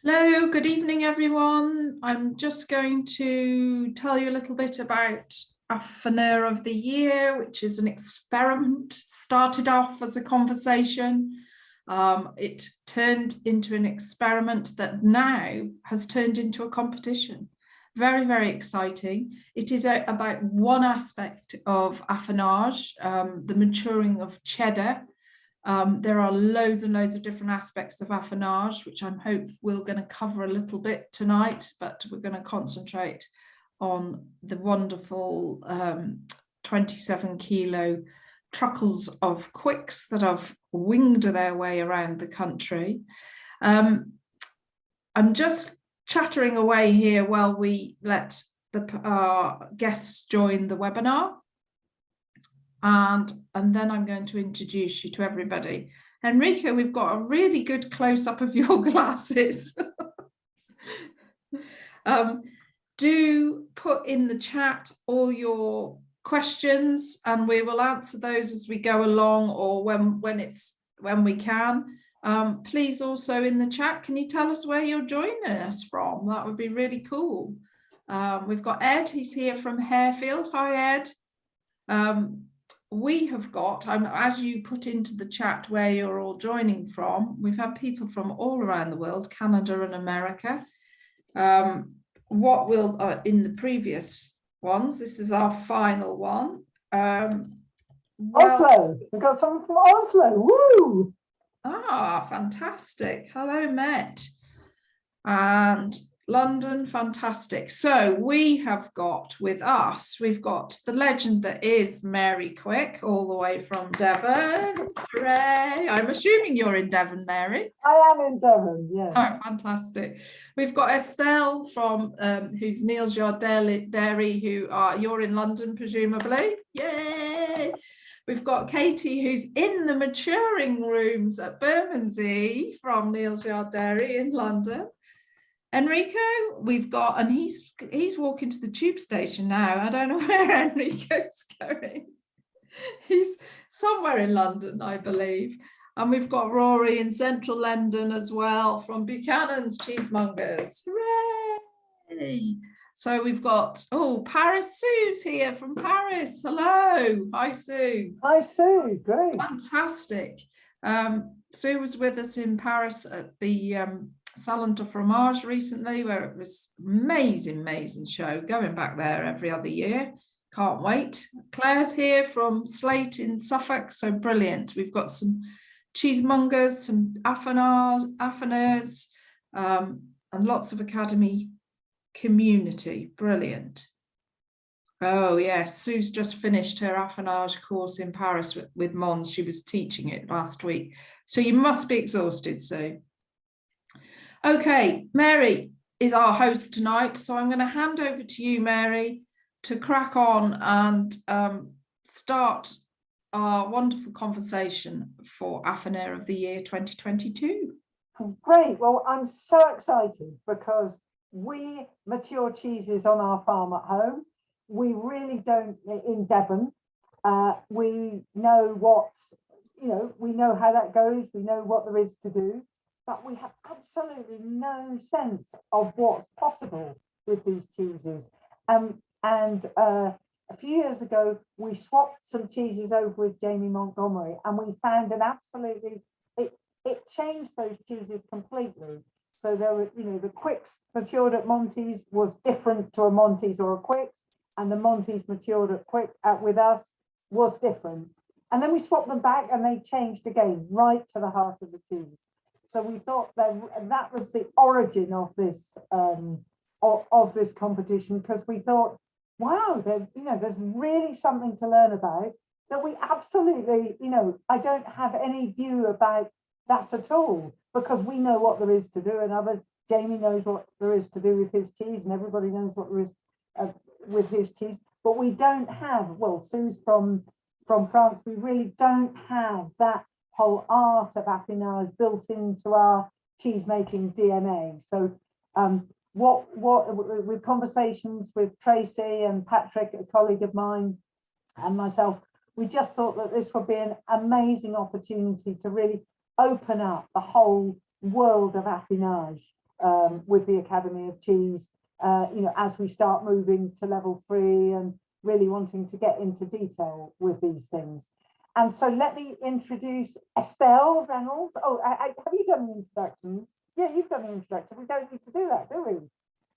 Hello, good evening, everyone. I'm just going to tell you a little bit about Affineur of the Year, which is an experiment. Started off as a conversation. It turned into an experiment that now has turned into a competition. Very, very exciting. It is about one aspect of affinage, the maturing of cheddar. There are loads and loads of different aspects of affinage, which I'm hope we're going to cover a little bit tonight, but we're going to concentrate on the wonderful 27 kilo truckles of Quickes that have winged their way around the country. I'm just chattering away here while we let the guests join the webinar. And then I'm going to introduce you to everybody. Enrico, we've got a really good close-up of your glasses. Do put in the chat all your questions and we will answer those as we go along, or when we can. Please also in the chat, can you tell us where you're joining us from? That would be really cool. We've got Ed, he's here from Harefield. Hi, Ed. We have got, as you put into the chat where you're all joining from, we've had people from all around the world, Canada and America. What will, in the previous ones, this is our final one. Oslo, we've got someone from Oslo, woo! Ah, fantastic. Hello, Met. And London, fantastic. So we have got with us, we've got the legend that is Mary Quicke, all the way from Devon. Hooray! I'm assuming you're in Devon, Mary. I am in Devon, yeah. Oh, fantastic. We've got Estelle from who's Neil's Yard Dairy, who you're in London, presumably. Yay! We've got Katie, who's in the maturing rooms at Bermondsey from Neil's Yard Dairy in London. Enrico, we've got, and he's walking to the tube station now. I don't know where Enrico's going. He's somewhere in London, I believe. And we've got Rory in central London as well from Buchanan's Cheesemongers. Hooray! So we've got, Paris Sue's here from Paris. Hello. Hi, Sue. Hi, Sue. Great. Fantastic. Sue was with us in Paris at the Salon de Fromage recently, where it was amazing show, going back there every other year. Can't wait. Claire's here from Slate in Suffolk, so brilliant. We've got some cheesemongers, some affineurs, and lots of academy community. Brilliant. Oh yes, Sue's just finished her affinage course in Paris with Mons. She was teaching it last week, so you must be exhausted, Sue. Okay, Mary is our host tonight, so I'm going to hand over to you, Mary, to crack on and start our wonderful conversation for Affineur of the Year 2022. Great. Well, I'm so excited because we mature cheeses on our farm at home. We really don't in Devon. We know we know how that goes. We know what there is to do. But we have absolutely no sense of what's possible with these cheeses. And a few years ago, we swapped some cheeses over with Jamie Montgomery, and we found an absolutely, it changed those cheeses completely. So there were, the Quickes matured at Monty's was different to a Monty's or a Quickes, and the Monty's matured at Quicke with us was different. And then we swapped them back and they changed again, right to the heart of the cheese. So we thought that was the origin of this competition, because we thought, wow, there's really something to learn about that we absolutely, I don't have any view about that at all, because we know what there is to do, and Jamie knows what there is to do with his cheese, and everybody knows what there is with his cheese. But we don't have, well, Sue's from France, we really don't have that whole art of affinage built into our cheese making DNA. So with conversations with Tracy and Patrick, a colleague of mine, and myself, we just thought that this would be an amazing opportunity to really open up the whole world of affinage with the Academy of Cheese, you know, as we start moving to level 3 and really wanting to get into detail with these things. And so let me introduce Estelle Reynolds. Oh, have you done the introductions? Yeah, you've done the introduction. We don't need to do that, do we?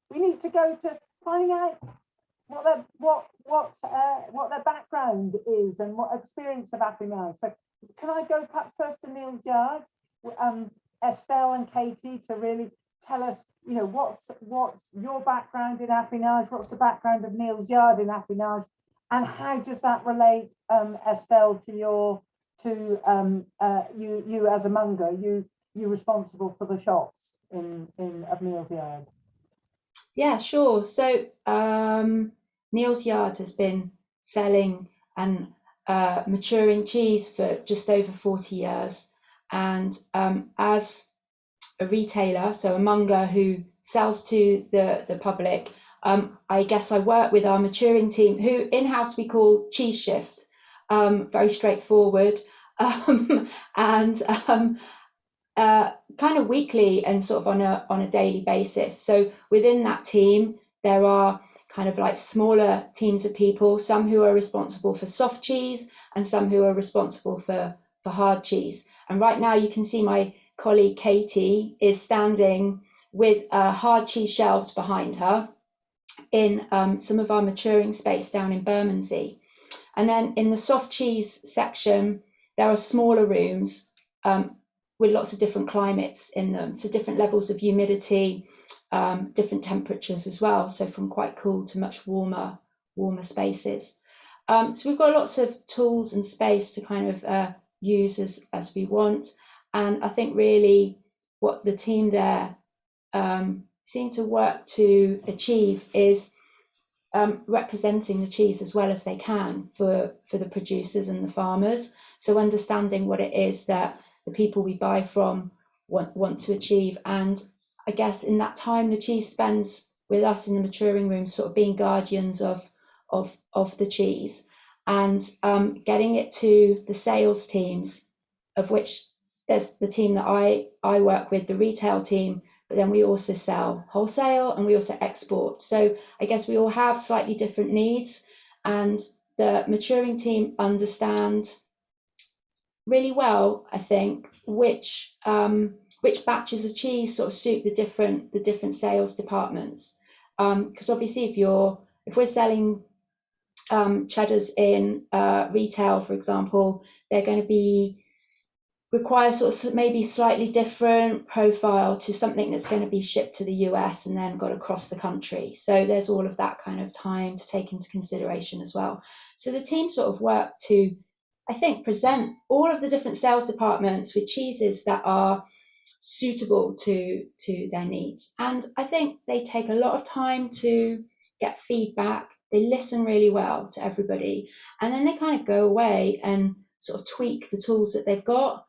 We need to go to finding out what their background is and what experience of Affineur. So can I go perhaps first to Niels Yard, Estelle and Katie, to really tell us, you know, what's your background in affinage, what's the background of Niels Yard in affinage, and how does that relate, Estelle, to you as a monger, you responsible for the shops in of Niels Yard? Yeah, sure. So Niels Yard has been selling and maturing cheese for just over 40 years. And as a retailer, so a monger who sells to the public, I guess I work with our maturing team, who in-house we call Cheese Shift, very straightforward, and kind of weekly and sort of on a daily basis. So within that team, there are kind of like smaller teams of people, some who are responsible for soft cheese and some who are responsible for hard cheese. And right now you can see my colleague Katie is standing with hard cheese shelves behind her in some of our maturing space down in Bermondsey. And then in the soft cheese section, there are smaller rooms with lots of different climates in them. So different levels of humidity, different temperatures as well. So from quite cool to much warmer spaces. So we've got lots of tools and space to kind of use as we want. And I think really what the team there seem to work to achieve is representing the cheese as well as they can for the producers and the farmers. So understanding what it is that the people we buy from want to achieve. And I guess in that time the cheese spends with us in the maturing room, sort of being guardians of the cheese, and getting it to the sales teams, of which there's the team that I work with, the retail team, but then we also sell wholesale and we also export. So I guess we all have slightly different needs, and the maturing team understand really well, I think, which batches of cheese sort of suit the different sales departments. Because obviously if we're selling cheddars in retail, for example, they're going to require sort of maybe slightly different profile to something that's going to be shipped to the US and then got across the country. So there's all of that kind of time to take into consideration as well. So the team sort of work to, I think, present all of the different sales departments with cheeses that are suitable to their needs. And I think they take a lot of time to get feedback. They listen really well to everybody, and then they kind of go away and sort of tweak the tools that they've got.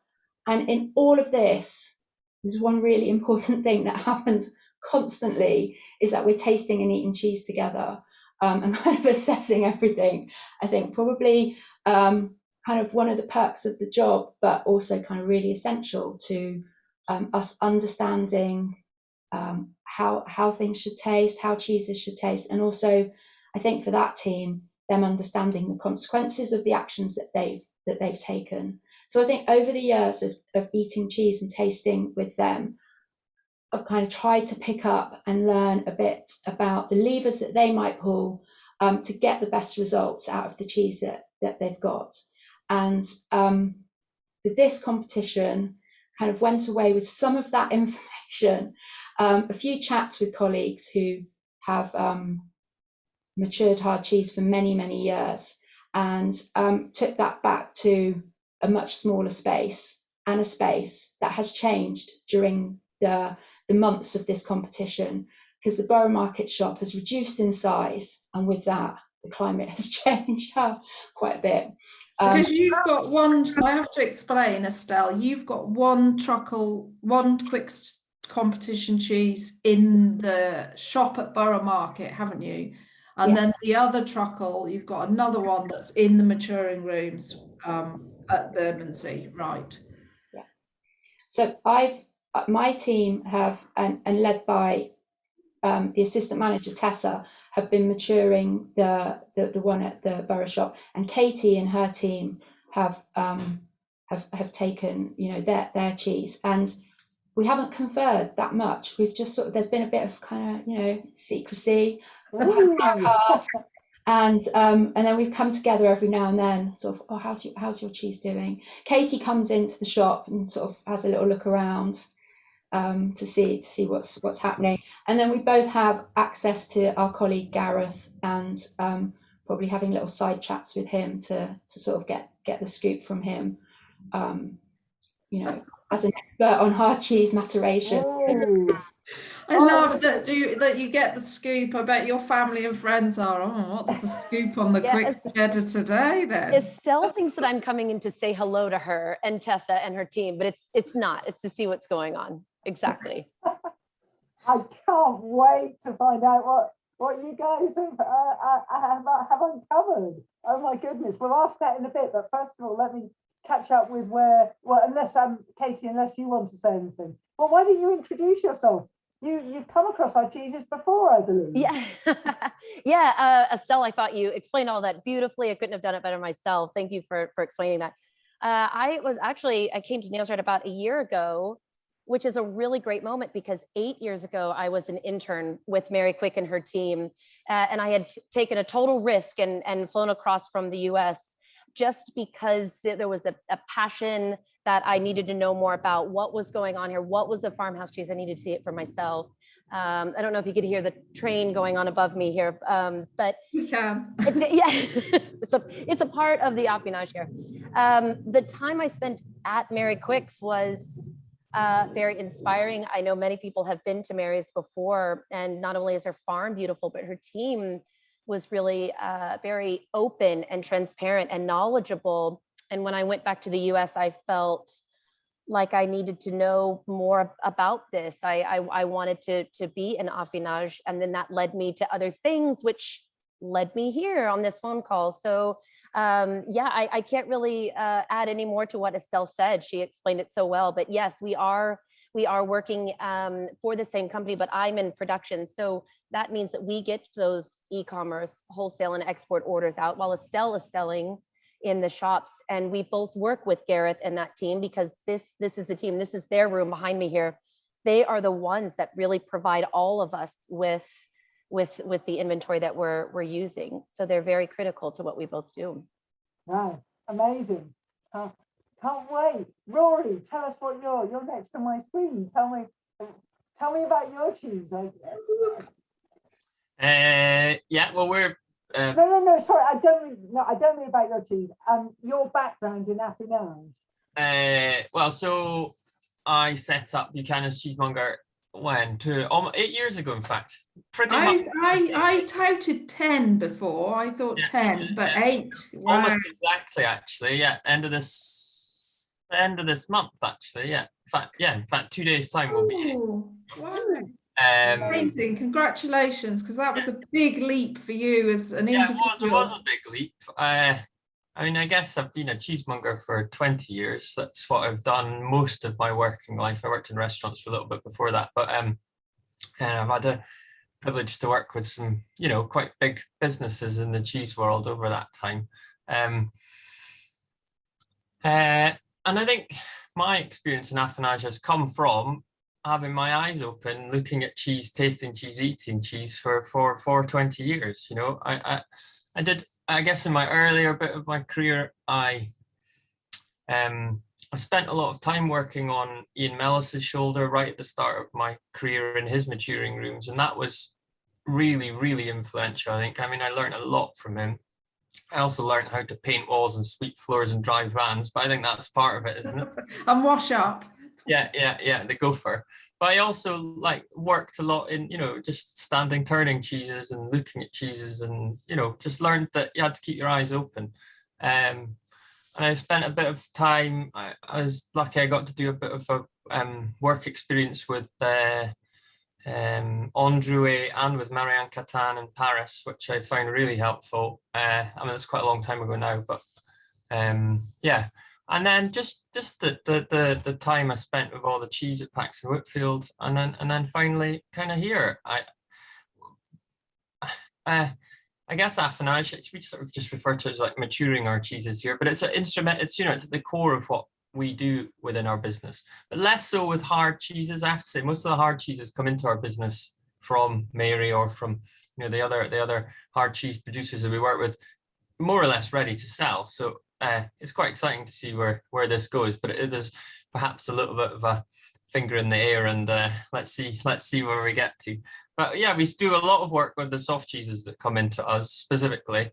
And in all of this, there's one really important thing that happens constantly, is that we're tasting and eating cheese together, and kind of assessing everything. I think probably kind of one of the perks of the job, but also kind of really essential to us understanding how things should taste, how cheeses should taste, and also I think for that team, them understanding the consequences of the actions that they've taken. So I think over the years of eating cheese and tasting with them, I've kind of tried to pick up and learn a bit about the levers that they might pull to get the best results out of the cheese that they've got. And with this competition, kind of went away with some of that information, a few chats with colleagues who have matured hard cheese for many, many years, and took that back to a much smaller space, and a space that has changed during the months of this competition, because the Borough Market shop has reduced in size, and with that the climate has changed quite a bit. Because you've got one, I have to explain, Estelle, you've got one Quicke competition cheese in the shop at Borough Market, haven't you? And then the other truckle, you've got another one that's in the maturing rooms at Bermondsey, right? Yeah. So I've my team have, and led by the assistant manager Tessa, have been maturing the one at the borough shop, and Katie and her team have taken, you know, their cheese, and we haven't conferred that much. We've just sort of, there's been a bit of kind of, you know, secrecy, and then we've come together every now and then, sort of, oh, how's your cheese doing? Katie comes into the shop and sort of has a little look around to see what's happening, and then we both have access to our colleague Gareth, and probably having little side chats with him to sort of get the scoop from him, you know, as an expert on hard cheese maturation. I love that you get the scoop. I bet your family and friends are, oh, what's the scoop on the quick cheddar today then? Estelle thinks that I'm coming in to say hello to her and Tessa and her team, but it's not. It's to see what's going on. Exactly. I can't wait to find out what you guys have uncovered. Oh my goodness. We'll ask that in a bit, but first of all, let me catch up with unless Katie, unless you want to say anything. Well, why don't you introduce yourself? You've come across our cheeses before, I believe. Yeah. Yeah, Estelle, I thought you explained all that beautifully. I couldn't have done it better myself. Thank you for explaining that. I came to Nails Right about a year ago, which is a really great moment because 8 years ago, I was an intern with Mary Quicke and her team. And I had taken a total risk and flown across from the US just because there was a passion that I needed to know more about what was going on here. What was a farmhouse cheese? I needed to see it for myself. I don't know if you could hear the train going on above me here, but you can. Yeah, it's a part of the affinage here. The time I spent at Mary Quicke's was very inspiring. I know many people have been to Mary's before, and not only is her farm beautiful, but her team was really very open and transparent and knowledgeable. And when I went back to the US, I felt like I needed to know more about this. I wanted to be an affinage, and then that led me to other things, which led me here on this phone call. So yeah, I can't really add any more to what Estelle said. She explained it so well. But yes, we are working for the same company, but I'm in production. So that means that we get those e-commerce, wholesale and export orders out while Estelle is selling in the shops. And we both work with Gareth and that team because this is the team, this is their room behind me here. They are the ones that really provide all of us with the inventory that we're using. So they're very critical to what we both do. Wow, amazing. Can't wait. Rory, tell us what you're next on my screen. Tell me about your cheese. Yeah, well, we're No, sorry, I don't mean about your cheese. Your background in affinage. well, so I set up Buchanan's Cheesemonger when 8 years ago, in fact. Pretty much. I touted 10 before. I thought 10, but 8. Wow. Almost exactly, actually. Yeah, end of this month, actually. Yeah. In fact, 2 days time will be. Wow. Amazing, congratulations, because that was a big leap for you as an individual. It was a big leap. I mean, I guess I've been a cheesemonger for 20 years. That's what I've done most of my working life. I worked in restaurants for a little bit before that, but and I've had a privilege to work with some, quite big businesses in the cheese world over that time. And I think my experience in affinage has come from having my eyes open, looking at cheese, tasting cheese, eating cheese for 20 years. I did, I guess, in my earlier bit of my career, I spent a lot of time working on Ian Mellis's shoulder right at the start of my career in his maturing rooms, and that was really, really influential, I think. I mean, I learned a lot from him. I also learned how to paint walls and sweep floors and drive vans, but I think that's part of it, isn't it? And wash up. Yeah, the gopher. But I also worked a lot in, just standing, turning cheeses and looking at cheeses, and, just learned that you had to keep your eyes open. And I spent a bit of time, I was lucky I got to do a bit of a work experience with Androuet and with Marianne Catan in Paris, which I found really helpful. I mean, it's quite a long time ago now, but yeah. And then just the time I spent with all the cheese at Pax and Whitfield, and then finally kind of here. I guess affinage, we sort of just refer to as like maturing our cheeses here, but it's an instrument. It's it's at the core of what we do within our business, but less so with hard cheeses. I have to say, most of the hard cheeses come into our business from Mary or from the other hard cheese producers that we work with, more or less ready to sell. So it's quite exciting to see where this goes, but there's perhaps a little bit of a finger in the air, and let's see where we get to. But yeah, we do a lot of work with the soft cheeses that come into us specifically.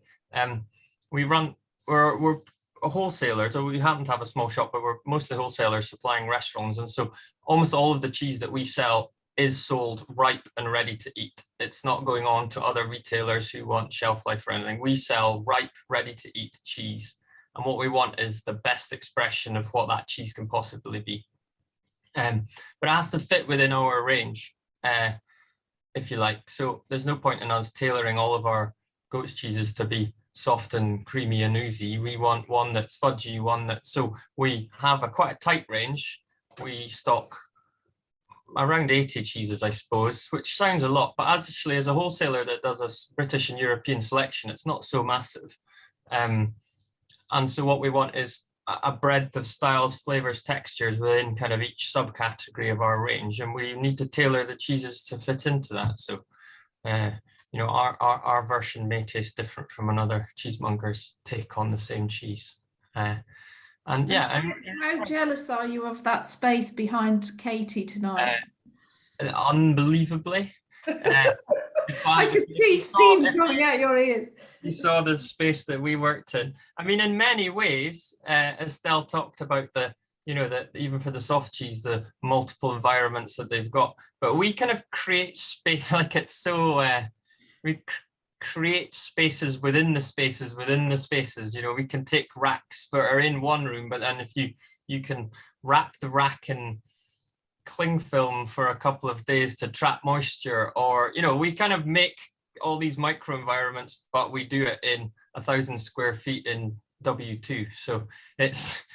We're a wholesaler, so we happen to have a small shop, but we're mostly wholesalers supplying restaurants, and so almost all of the cheese that we sell is sold ripe and ready to eat. It's not going on to other retailers who want shelf life or anything. We sell ripe, ready to eat cheese. And what we want is the best expression of what that cheese can possibly be. But it has to fit within our range, if you like. So there's no point in us tailoring all of our goat's cheeses to be soft and creamy and oozy. We want one that's fudgy, so we have quite a tight range. We stock around 80 cheeses, I suppose, which sounds a lot, but actually as a wholesaler that does a British and European selection, it's not so massive. And so what we want is a breadth of styles, flavors, textures within kind of each subcategory of our range, and we need to tailor the cheeses to fit into that. So our version may taste different from another cheesemonger's take on the same cheese. And yeah, how jealous are you of that space behind Katie tonight? Unbelievably. I could see steam coming out your ears. You saw the space that we worked in. I mean, in many ways, Estelle talked about that even for the soft cheese, the multiple environments that they've got. But we kind of create space, like it's so. We create spaces within the spaces within the spaces. We can take racks that are in one room, but then if you can wrap the rack in cling film for a couple of days to trap moisture, or we kind of make all these micro environments, but we do it in 1,000 square feet in W2. So it's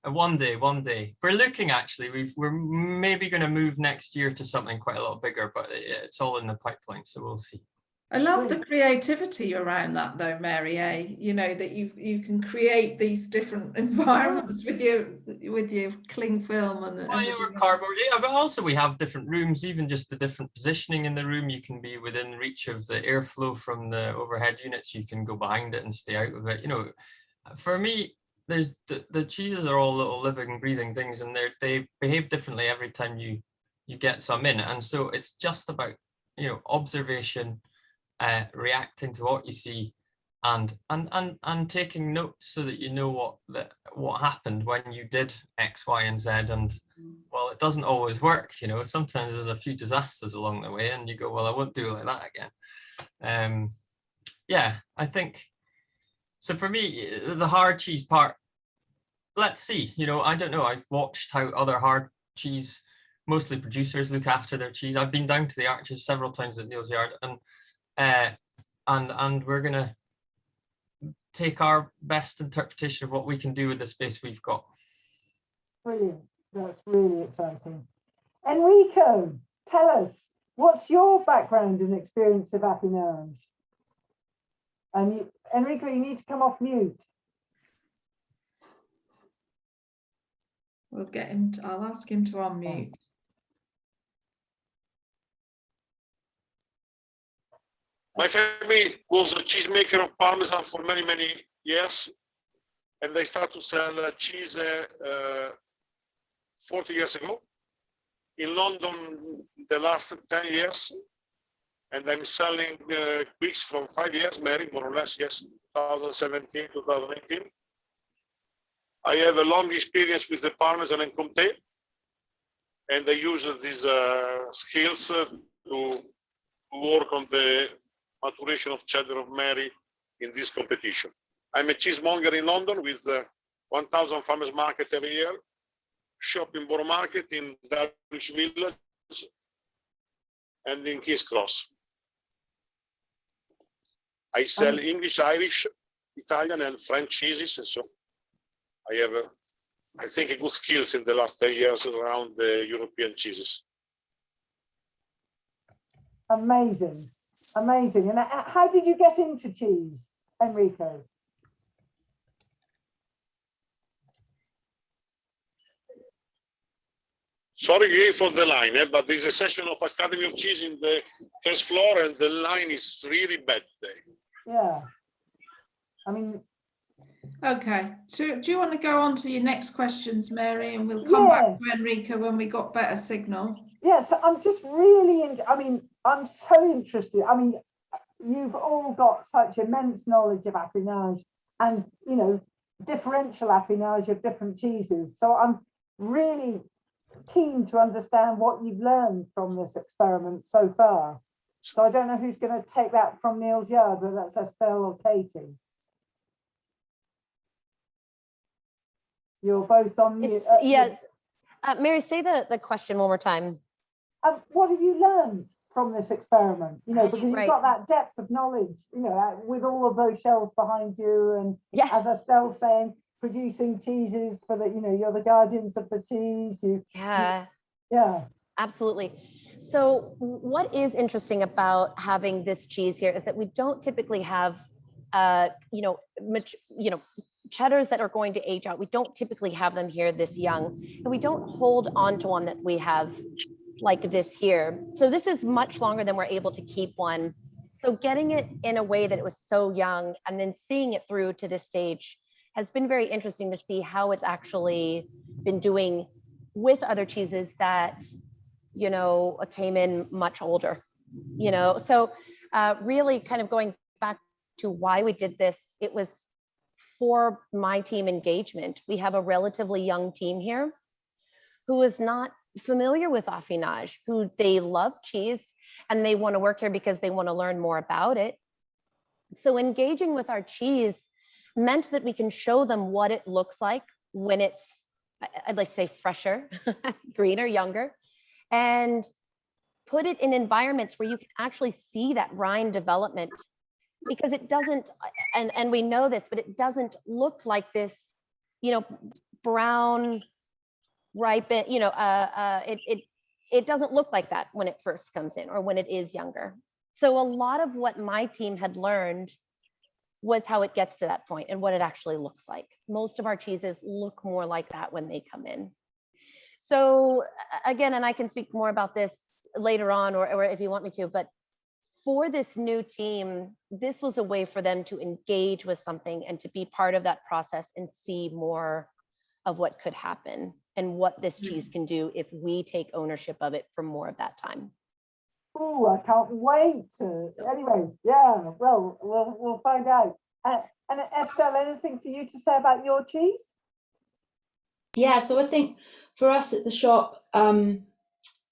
one day we're looking, actually we're maybe going to move next year to something quite a lot bigger, but it's all in the pipeline, so we'll see. I love the creativity around that, though, Mary. That you can create these different environments with your cling film and or cardboard. Yeah, but also we have different rooms, even just the different positioning in the room. You can be within reach of the airflow from the overhead units. You can go behind it and stay out of it. For me, there's the cheeses are all little living, breathing things, and they behave differently every time you get some in, and so it's just about observation. Reacting to what you see and taking notes so that you know what happened when you did X, Y, and Z. And well, it doesn't always work. Sometimes there's a few disasters along the way, and you go, well, I won't do it like that again. I think so. For me, the hard cheese part, let's see. I don't know. I've watched how other hard cheese, mostly producers, look after their cheese. I've been down to the Arches several times at Neil's Yard, and we're gonna take our best interpretation of what we can do with the space we've got. Brilliant. That's really exciting. Enrico, tell us, what's your background and experience of Affineur? And Enrico, you need to come off mute. We'll get him. I'll ask him to unmute. My family was a cheesemaker of Parmesan for many, many years, and they started to sell cheese 40 years ago. In London, the last 10 years, and I'm selling Quicks from 5 years, Mary, more or less, yes, 2017, 2018. I have a long experience with the Parmesan and Comté, and I use these skills to work on the maturation of cheddar of Mary in this competition. I'm a cheesemonger in London with 1,000 farmers market every year, shop in Borough Market, in Dulwich Village, and in King's Cross. I sell English, Irish, Italian, and French cheeses, and so I have, I think, good skills in the last 10 years around the European cheeses. Amazing, amazing. And how did you get into cheese, Enrico? Sorry again for the line, but there's a session of Academy of Cheese in the first floor and the line is really bad today. Yeah. I mean, Okay, so do you want to go on to your next questions, Mary, and we'll come back to Enrico when we got better signal. yes, I'm just really, I mean, I'm so interested. I mean, you've all got such immense knowledge of affinage and, you know, differential affinage of different cheeses. So I'm really keen to understand what you've learned from this experiment so far. So I don't know who's going to take that from Neil's Yard, whether that's Estelle or Katie. You're both on mute. Yes. Mary, say the question one more time. What have you learned from this experiment? You know, Right, because you've right. got that depth of knowledge, you know, with all of those shelves behind you, and Yeah. as Estelle's saying, producing cheeses for the, you know, you're the guardians of the cheese. Yeah. Absolutely. So what is interesting about having this cheese here is that we don't typically have, cheddars that are going to age out. We don't typically have them here this young, and we don't hold on to one that we have like this here. So this is much longer than we're able to keep one. So getting it in a way that it was so young and then seeing it through to this stage has been very interesting to see how it's actually been doing with other cheeses that, you know, came in much older, you know. So really kind of going back to why we did this, it was for my team engagement. We have a relatively young team here who is not familiar with affinage, who they love cheese and they want to work here because they want to learn more about it. So engaging with our cheese meant that we can show them what it looks like when it's, I'd like to say fresher, greener, younger, and put it in environments where you can actually see that rind development, because it doesn't, and we know this, but it doesn't look like this, you know, brown, ripen, you know, it doesn't look like that when it first comes in or when it is younger. So a lot of what my team had learned was how it gets to that point and what it actually looks like. Most of our cheeses look more like that when they come in. So again, and I can speak more about this later on, or if you want me to, but for this new team, this was a way for them to engage with something and to be part of that process and see more of what could happen and what this cheese can do if we take ownership of it for more of that time. Oh, I can't wait to. Anyway, yeah, well, we'll find out. And Estelle, anything for you to say about your cheese? Yeah, so I think for us at the shop,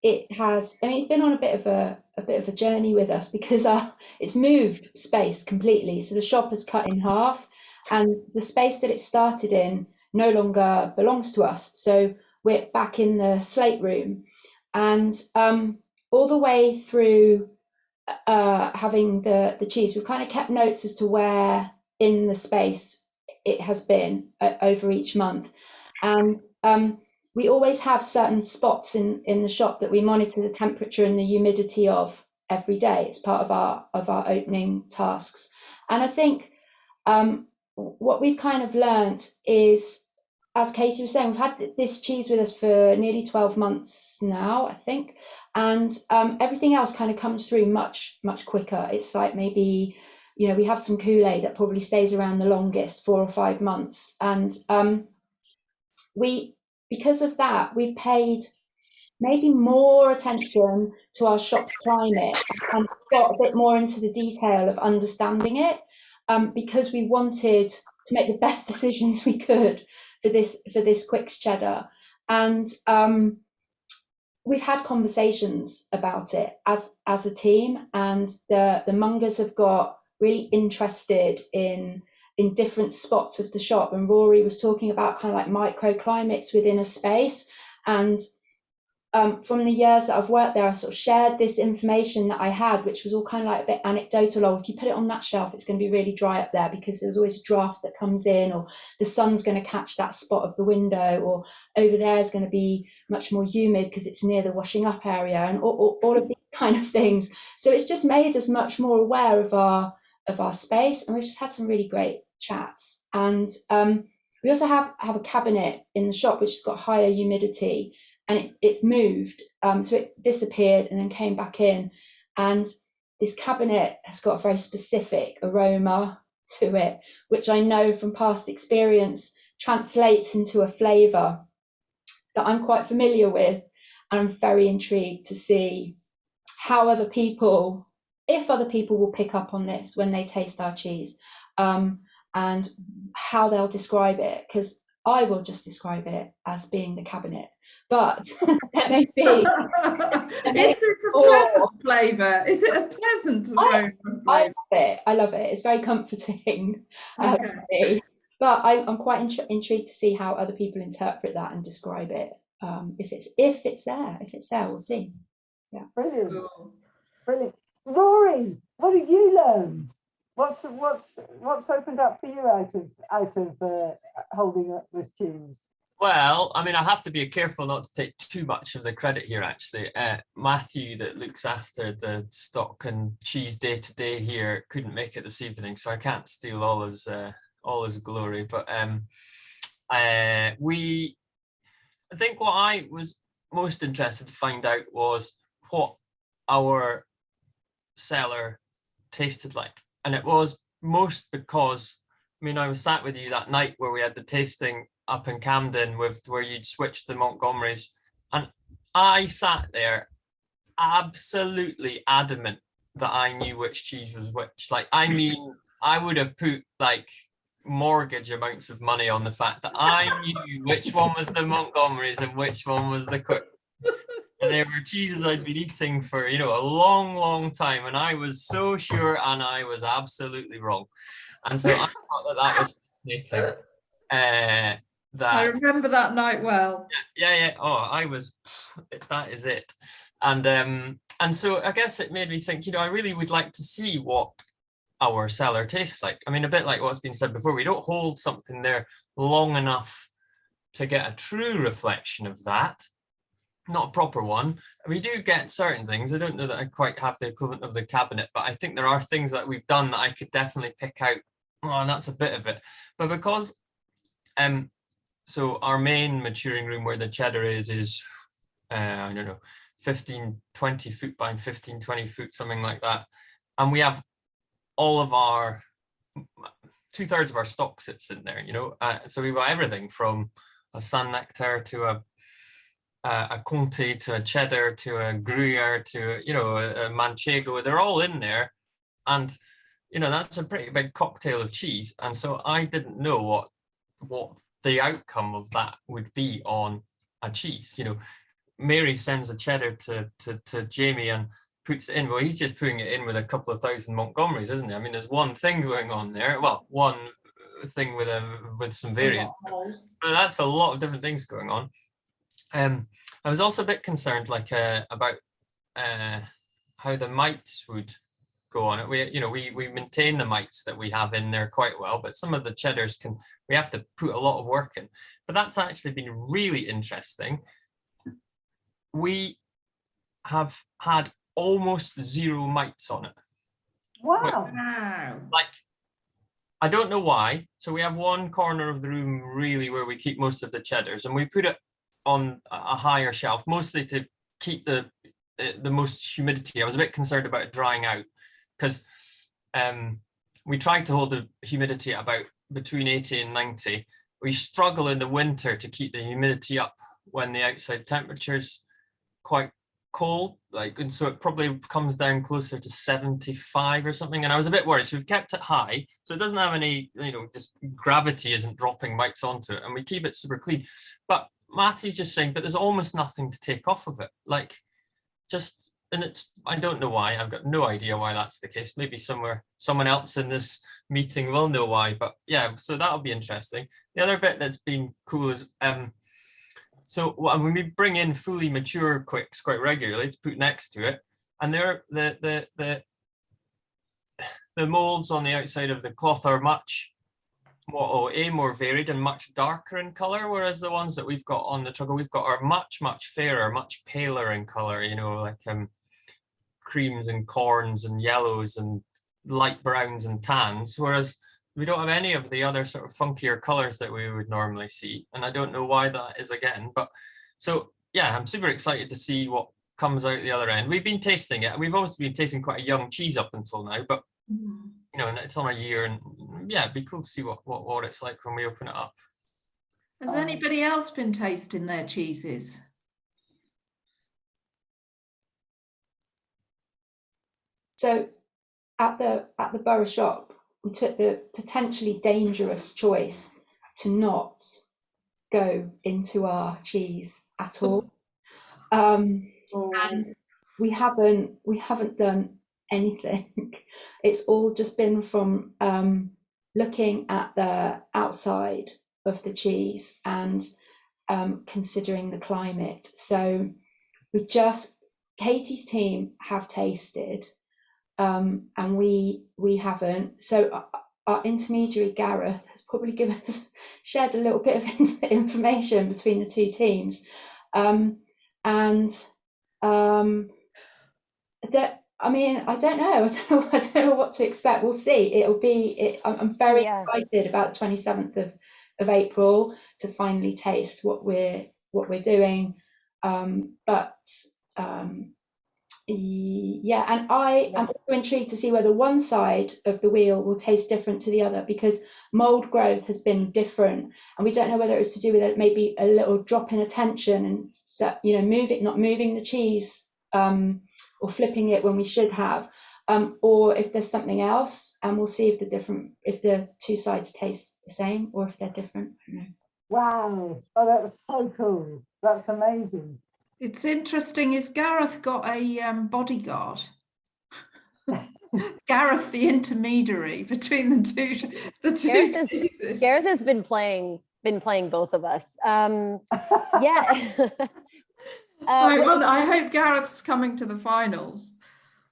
it has, I mean, it's been on a bit of a journey with us because it's moved space completely. So the shop has cut in half, and the space that it started in no longer belongs to us. So we're back in the slate room, and all the way through having the cheese, we've kind of kept notes as to where in the space it has been over each month. And we always have certain spots in the shop that we monitor the temperature and the humidity of every day. It's part of our opening tasks. And I think what we've kind of learned is, as Katie was saying, we've had this cheese with us for nearly 12 months now, I think, and everything else kind of comes through much quicker. It's like maybe, you know, we have some Kool-Aid that probably stays around the longest, 4 or 5 months, and because of that, we've paid maybe more attention to our shop's climate and got a bit more into the detail of understanding it, because we wanted to make the best decisions we could for this Quicke's cheddar. And we've had conversations about it as a team, and the mongers have got really interested in different spots of the shop. And Rory was talking about kind of like microclimates within a space, and from the years that I've worked there, I sort of shared this information that I had, which was all kind of like a bit anecdotal. Oh, if you put it on that shelf, it's going to be really dry up there because there's always a draft that comes in, or the sun's going to catch that spot of the window, or over there is going to be much more humid because it's near the washing up area, and all of these kind of things. So it's just made us much more aware of our space, and we've just had some really great chats. And we also have a cabinet in the shop which has got higher humidity, and it's moved, so it disappeared and then came back in, and this cabinet has got a very specific aroma to it, which I know from past experience translates into a flavour that I'm quite familiar with, and I'm very intrigued to see how other people, if other people will pick up on this when they taste our cheese, and how they'll describe it, because I will just describe it as being the cabinet, but there may be. Is this a pleasant flavour? Is it a pleasant aroma flavour? I love it. It's very comforting. Okay. But I'm quite intrigued to see how other people interpret that and describe it. If it's there, we'll see. Yeah. Brilliant. Cool. Brilliant. Rory, what have you learned? What's opened up for you out of holding up with cheese? Well, I mean, I have to be careful not to take too much of the credit here, actually. Matthew, that looks after the stock and cheese day to day here, couldn't make it this evening, so I can't steal all his glory. But I think what I was most interested to find out was what our cellar tasted like. And it was most because, I mean, I was sat with you that night where we had the tasting up in Camden where you'd switched the Montgomerys, and I sat there absolutely adamant that I knew which cheese was which. Like, I mean, I would have put like mortgage amounts of money on the fact that I knew which one was the Montgomerys and which one was the Quicke. And they were cheeses I'd been eating for, a long, long time. And I was so sure, and I was absolutely wrong. And so I thought that was fascinating. I remember that night well. Yeah. Oh, that is it. And so I guess it made me think, I really would like to see what our cellar tastes like. I mean, a bit like what's been said before, we don't hold something there long enough to get a true reflection of that. Not a proper one. We do get certain things. I don't know that I quite have the equivalent of the cabinet, but I think there are things that we've done that I could definitely pick out. Oh, and that's a bit of it. But because, so our main maturing room where the cheddar is, I don't know, 15, 20 foot by 15, 20 foot, something like that. And we have all of our, 2/3 of our stock sits in there, so we've got everything from a San Nectar to a Conti to a cheddar to a Gruyere to a Manchego. They're all in there, and that's a pretty big cocktail of cheese. And so I didn't know what the outcome of that would be on a cheese. Mary sends a cheddar to Jamie and puts it in. Well, he's just putting it in with a couple of thousand Montgomerys, isn't he? I mean, there's one thing going on there. Well, one thing with some variant, but that's a lot of different things going on. I was also a bit concerned, about how the mites would go on it. We maintain the mites that we have in there quite well, but some of the cheddars we have to put a lot of work in. But that's actually been really interesting. We have had almost 0 mites on it. Wow. I don't know why. So we have one corner of the room really where we keep most of the cheddars, and we put it on a higher shelf, mostly to keep the most humidity. I was a bit concerned about it drying out, because we try to hold the humidity at about between 80 and 90. We struggle in the winter to keep the humidity up when the outside temperature's quite cold, and so it probably comes down closer to 75 or something. And I was a bit worried, so we've kept it high, so it doesn't have any, just gravity isn't dropping mites onto it, and we keep it super clean. But Matthew's just saying, but there's almost nothing to take off of it. I don't know why. I've got no idea why that's the case. Maybe someone else in this meeting will know why, but yeah, so that'll be interesting. The other bit that's been cool is So when we bring in fully mature Quicks quite regularly to put next to it, and they're the molds on the outside of the cloth are much more varied and much darker in color, whereas the ones that we've got on the truckle we've got are much fairer, much paler in color, you know, like creams and corns and yellows and light browns and tans, whereas we don't have any of the other sort of funkier colors that we would normally see. And I don't know why that is again, but so yeah, I'm super excited to see what comes out the other end. We've been tasting it. We've obviously been tasting quite a young cheese up until now, but you know, and it's on a year, and yeah, it'd be cool to see what it's like when we open it up. Has anybody else been tasting their cheeses? So at the borough shop, we took the potentially dangerous choice to not go into our cheese at all. And we haven't done anything. It's all just been from looking at the outside of the cheese and considering the climate. So Katie's team have tasted, and we haven't. So our intermediary Gareth has probably shared a little bit of information between the two teams, and I don't know. I don't know what to expect. We'll see. I'm very excited about the 27th of April to finally taste what we're doing. Yeah, and I am also intrigued to see whether one side of the wheel will taste different to the other, because mold growth has been different, and we don't know whether it's to do with it, maybe a little drop in attention, and so, you know, not moving the cheese, or flipping it when we should have, or if there's something else, and we'll see if the two sides taste the same or if they're different. I don't know. Wow, oh, that was so cool. That's amazing. It's interesting. Is Gareth got a bodyguard? Gareth, the intermediary between the two. Gareth has been playing both of us. Yeah. I hope Gareth's coming to the finals.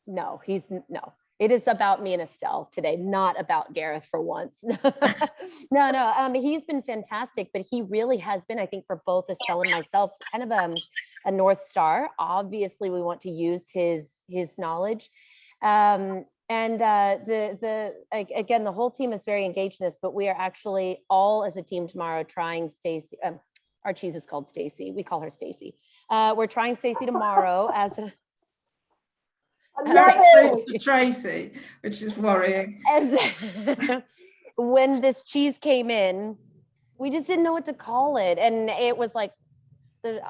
No, no. It is about me and Estelle today, not about Gareth for once. No. He's been fantastic, but he really has been, I think, for both Estelle and myself, kind of a North Star. Obviously, we want to use his knowledge. Again, the whole team is very engaged in this, but we are actually all as a team tomorrow trying Stacy. Our cheese is called Stacy. We call her Stacy. We're trying Stacy tomorrow as a Tracy, which is worrying. When this cheese came in, we just didn't know what to call it, and it was like the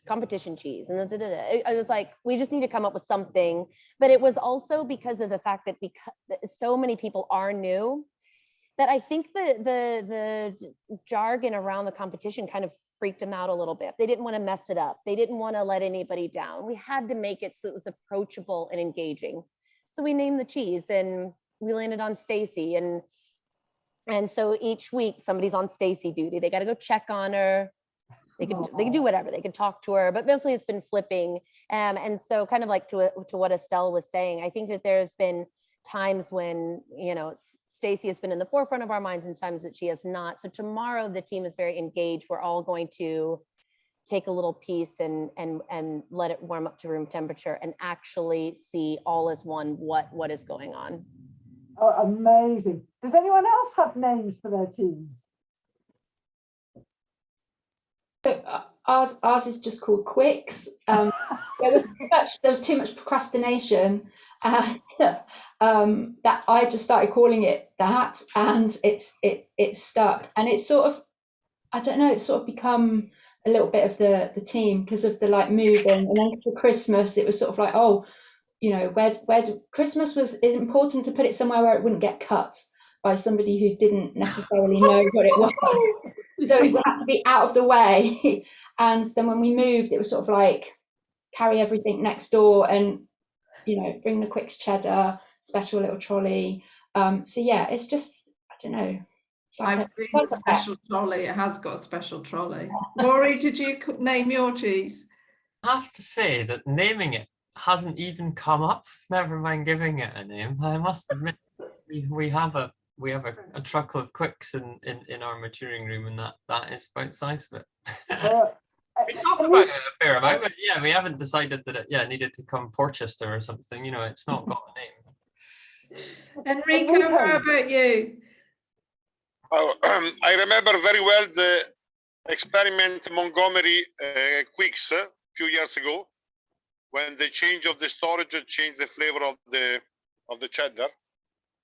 competition cheese, and I was like, we just need to come up with something. But it was also because of the fact that because so many people are new, that I think the jargon around the competition kind of freaked them out a little bit. They didn't want to mess it up. They didn't want to let anybody down. We had to make it so it was approachable and engaging. So we named the cheese, and we landed on Stacy. And so each week somebody's on Stacy duty. They got to go check on her. They can do whatever. They can talk to her, but mostly it's been flipping. And so kind of like to what Estelle was saying, I think that there's been times when, you know, Stacy has been in the forefront of our minds and times that she has not. So tomorrow the team is very engaged. We're all going to take a little piece and let it warm up to room temperature and actually see all as one what is going on. Oh, amazing. Does anyone else have names for their cheese? Ours is just called Quicks. There was too much procrastination that I just started calling it that, and it's stuck, and it's sort of, I don't know, it's sort of become a little bit of the team because of the like moving, and then to Christmas it was sort of like, oh, you know, where Christmas is important to put it somewhere where it wouldn't get cut by somebody who didn't necessarily know what it was. So it had to be out of the way. And then when we moved, it was sort of like carry everything next door and, you know, bring the Quicks cheddar, special little trolley. So yeah, it's just, I don't know, It's like I've a, seen like the a pet. special trolley. It has got a special trolley. Rory, did you name your cheese? I have to say that naming it hasn't even come up, never mind giving it a name. I must admit, we have a truckle of Quicks in our maturing room, and that is about the size of it. We talk about it a fair amount, but yeah, we haven't decided that it needed to come Porchester or something. You know, it's not got a name. Enrico, how about you? Oh, I remember very well the experiment Montgomery Quicks a few years ago, when the change of the storage changed the flavor of the cheddar,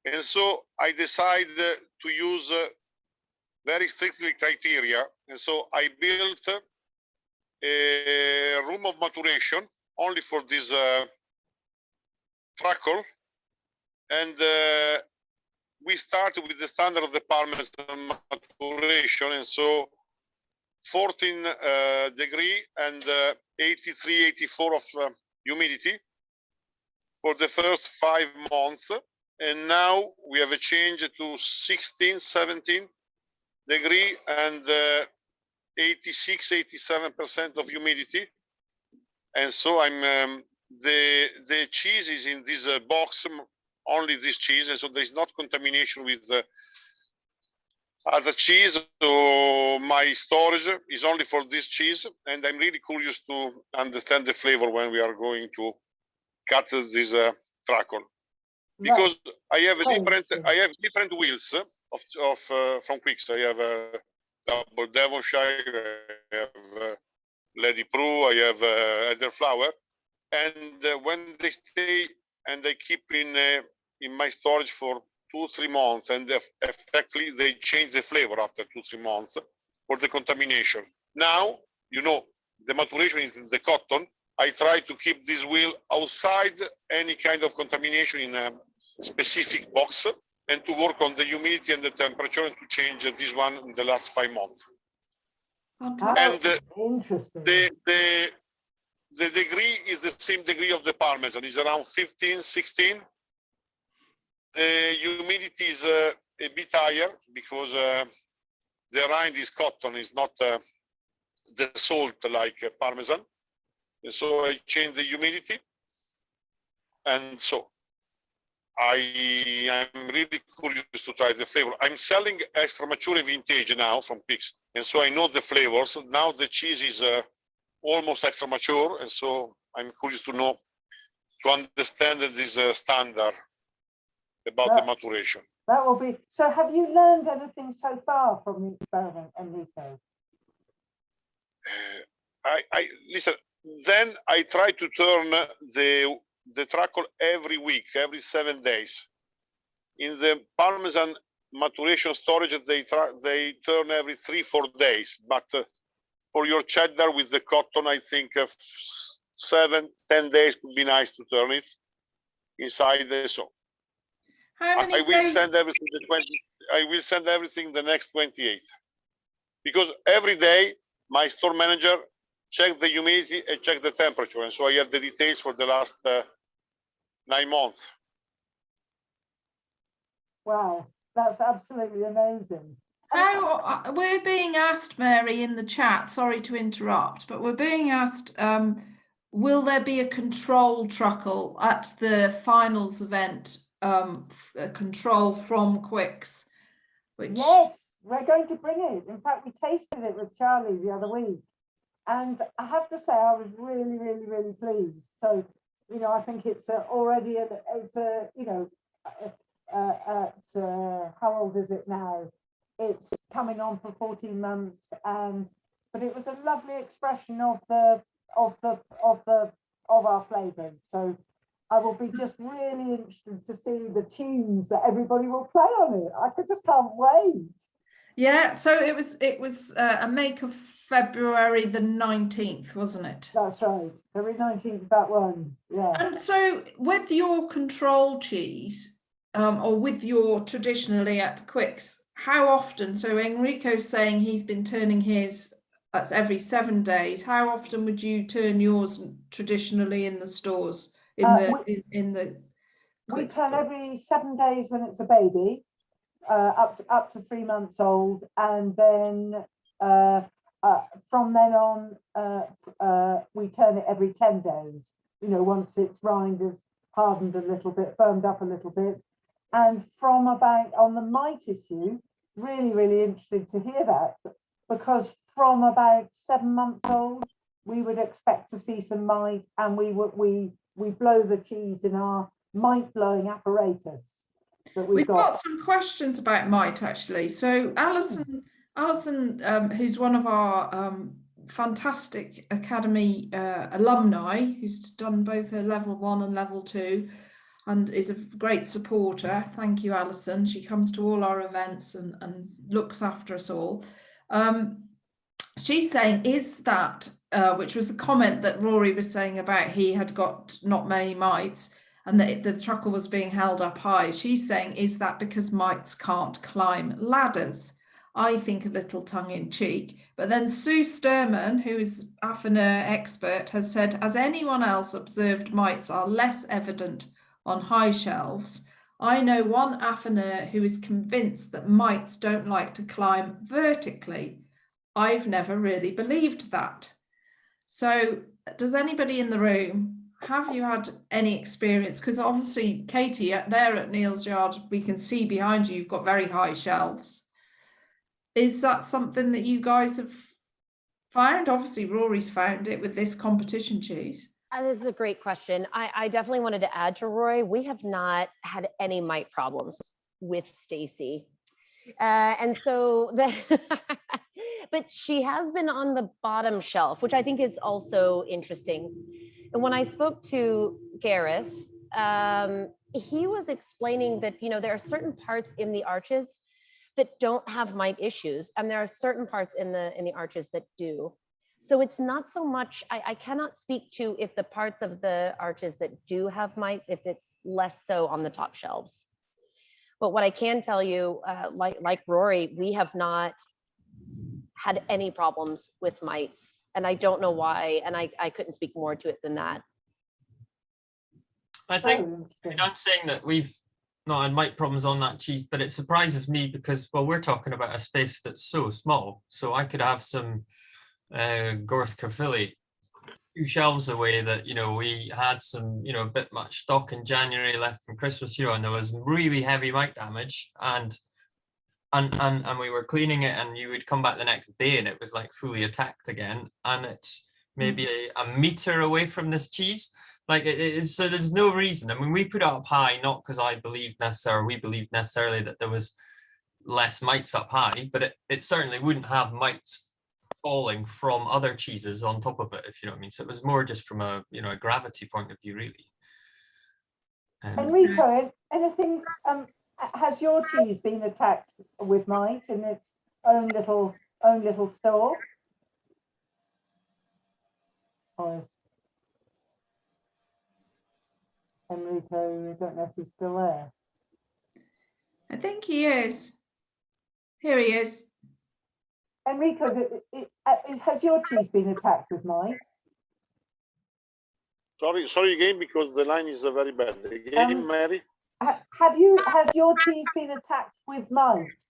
and so I decided to use very strictly criteria, and so I built a room of maturation only for this truckle, and we started with the standard of the Parmesan maturation, and so 14 degree and 83, 84 of humidity for the first 5 months. And now we have a change to 16, 17 degree and 86, 87% of humidity. And so I'm the cheese is in this box, only this cheese, and so there is not contamination with other cheese. So my storage is only for this cheese, and I'm really curious to understand the flavor when we are going to cut this truckle, because I have different wheels of from Quicks. I have a double Devonshire, I have Lady Prue, I have Elderflower, and when they stay and they keep in my storage for 2-3 months, and effectively they change the flavor after 2-3 months for the contamination. Now, you know, the maturation is in the cotton. I try to keep this wheel outside any kind of contamination in a specific box, and to work on the humidity and the temperature, and to change this one in the last 5 months. And interesting. The degree is the same degree of the Parmesan, is around 15, 16. The humidity is a bit higher because the rind is cotton, is not the salt like Parmesan. And so I change the humidity. And so I'm really curious to try the flavor. I'm selling extra mature vintage now from Quicks, and so I know the flavors. Now the cheese is almost extra mature, and so I'm curious to know, to understand this standard about the maturation. That will be. So have you learned anything so far from the experiment, Enrico? I listen, then I try to turn the truckle every week, every 7 days. In the Parmesan maturation storage, they turn every 3-4 days. But for your cheddar with the cotton, I think 7-10 days would be nice to turn it inside the so. I will send everything the 20. I will send everything the next 28, because every day my store manager checks the humidity and checks the temperature, and so I have the details for the last 9 months. Wow, that's absolutely amazing. How we're being asked, Mary, in the chat, sorry to interrupt, but we're being asked, will there be a control truckle at the finals event, a control from Quicks? Which... Yes, we're going to bring it. In fact, we tasted it with Charlie the other week, and I have to say I was really, really, really pleased. So, you know, I think it's already, you know, how old is it now? It's coming on for 14 months, but it was a lovely expression of our flavors. So I will be just really interested to see the tunes that everybody will play on it. I just can't wait. Yeah, so it was a make of February the 19th, wasn't it? That's right, February 19th, that one. Yeah. And so with your control cheese, or with your traditionally at Quicks, how often? So Enrico's saying he's been turning his every 7 days. How often would you turn yours traditionally in the stores? We turn every 7 days when it's a baby, up to 3 months old, and then from then on we turn it every 10 days. You know, once its rind has hardened a little bit, firmed up a little bit, and from about on the mite issue, really interested to hear that, because from about 7 months old we would expect to see some mite, and we blow the cheese in our mite blowing apparatus that we've got some questions about mite actually. So Alison, who's one of our fantastic Academy alumni, who's done both her level 1 and level 2, and is a great supporter. Thank you, Alison. She comes to all our events and looks after us all. She's saying, is that, which was the comment that Rory was saying about he had got not many mites and that the truckle was being held up high. She's saying, is that because mites can't climb ladders? I think a little tongue in cheek. But then Sue Sturman, who is Affineur expert, has said, has anyone else observed mites are less evident on high shelves? I know one Affineur who is convinced that mites don't like to climb vertically. I've never really believed that. So does anybody in the room, have you had any experience? Because obviously, Katie, there at Neil's Yard, we can see behind you, you've got very high shelves. Is that something that you guys have found? Obviously, Rory's found it with this competition cheese. This is a great question. I definitely wanted to add to Roy, we have not had any mite problems with Stacy. And so but she has been on the bottom shelf, which I think is also interesting. And when I spoke to Gareth, he was explaining that, you know, there are certain parts in the arches that don't have mite issues, and there are certain parts in the arches that do. So it's not so much, I cannot speak to if the parts of the arches that do have mites, if it's less so on the top shelves. But what I can tell you, like Rory, we have not had any problems with mites, and I don't know why, and I couldn't speak more to it than that. I think, I'm saying that we've not had mite problems on that cheese, but it surprises me because, well, we're talking about a space that's so small. So I could have some Gorth Caerphilly 2 shelves away that, you know, we had some, you know, a bit much stock in January left from Christmas, you know, and there was really heavy mite damage, and we were cleaning it, and you would come back the next day and it was like fully attacked again, and it's maybe a meter away from this cheese. Like so there's no reason. I mean, we put it up high, not because we believed necessarily that there was less mites up high, but it certainly wouldn't have mites falling from other cheeses on top of it, if you know what I mean. So it was more just from a, you know, a gravity point of view, really. Enrico, anything, has your cheese been attacked with mite in its own little store? Or is Enrico, I don't know if he's still there. I think he is. Here he is. Enrico, has your cheese been attacked with mite? Sorry again, because the line is very bad. Again, Mary? Has your cheese been attacked with mite?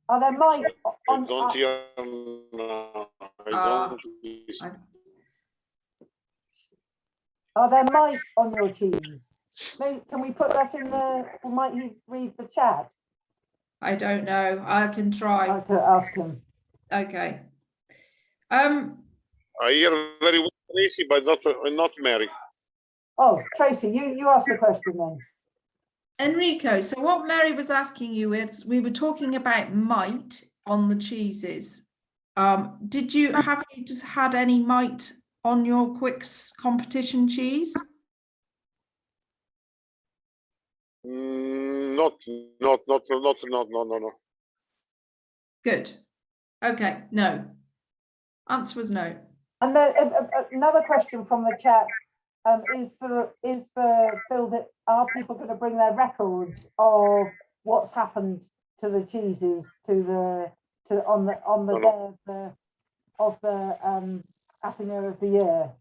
Are there mite on? Are there mite on your cheese? Can we put that in the? Might he read the chat? I don't know. I can try. I could ask him. Okay. I hear very well Tracy, but not Mary. Oh, Tracy, you ask the question then. Enrico, so what Mary was asking you is, we were talking about mite on the cheeses. Have you just had any mite on your Quicke's competition cheese? No. Good. Okay, no. Answer was no. And then another question from the chat: are people going to bring their records of what's happened to the cheeses on the day of the Affineur of the year?